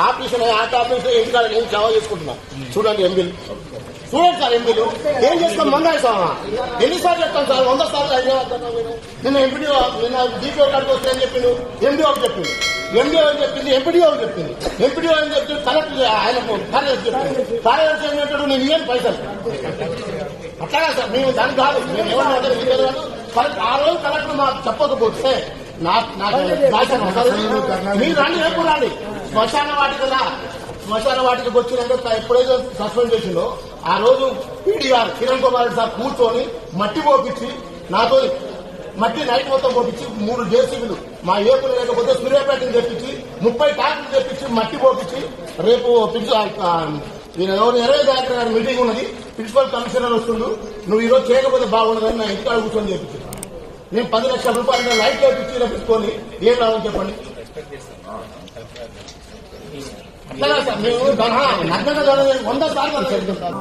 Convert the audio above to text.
ఆఫీసులో ఇంటికాడ నేను సేవ చేసుకుంటున్నా. చూడండి ఎంపీలు, చూడండి సార్ ఎంపీలు ఏం చేస్తాం. మంగాయిస్తామా ఎన్నిసార్లు చెప్తాం సార్? 100 సార్లు నిన్న ఎంపీడీఓ నిన్న డీపీఓ కాడికి వస్తే అని చెప్పిండు, ఎండిఓకి చెప్పింది, ఎండిఓ అని చెప్పింది, ఎంపీడీఓ చెప్పింది, ఎంపీడీఓ అని చెప్పింది, కలెక్టర్ ఆయన కార్యదర్శి చెప్పింది, కార్యదర్శి ఏమిటంటాడు నేను ఇవ్వను పైసలు. అట్లాగా సార్ మేము దానికి కాదు, మేము ఏమన్నా ఆ రోజు కలెక్టర్ మాకు చెప్పకపోతే మీరు రండి, ఎప్పుడు రండి శ్మశాన వాటికి వచ్చినాక ఎప్పుడైతే సస్పెండ్ చేసిందో ఆ రోజు పీడీ గారు కిరణ్ కుమార్ రెడ్డి సార్ కూర్చొని మట్టి పోపించి నాతో మట్టి నైట్ మొత్తం పోపించి 3 జేసీబీలు మా ఏపులు లేకపోతే సూర్యాపేటను తెప్పించి 30 ట్యాంకులు తెప్పించి మట్టి పోపించి రేపు ఈయన ఎవరు 20 తారీఖు గారి మీటింగ్ ఉన్నది, ప్రిన్సిపల్ కమిషనర్ వస్తుండు, నువ్వు ఈరోజు చేయకపోతే బాగుండదని నా ఇంటికాడ కూర్చొని చెప్పించి నేను 10 లక్షల రూపాయలు లైట్ తెప్పించి రప్పించుకొని ఏం రావని చెప్పండి. అట్లా సార్ మేము నగ్నంగా 100 సార్లు చెప్తుంటాం.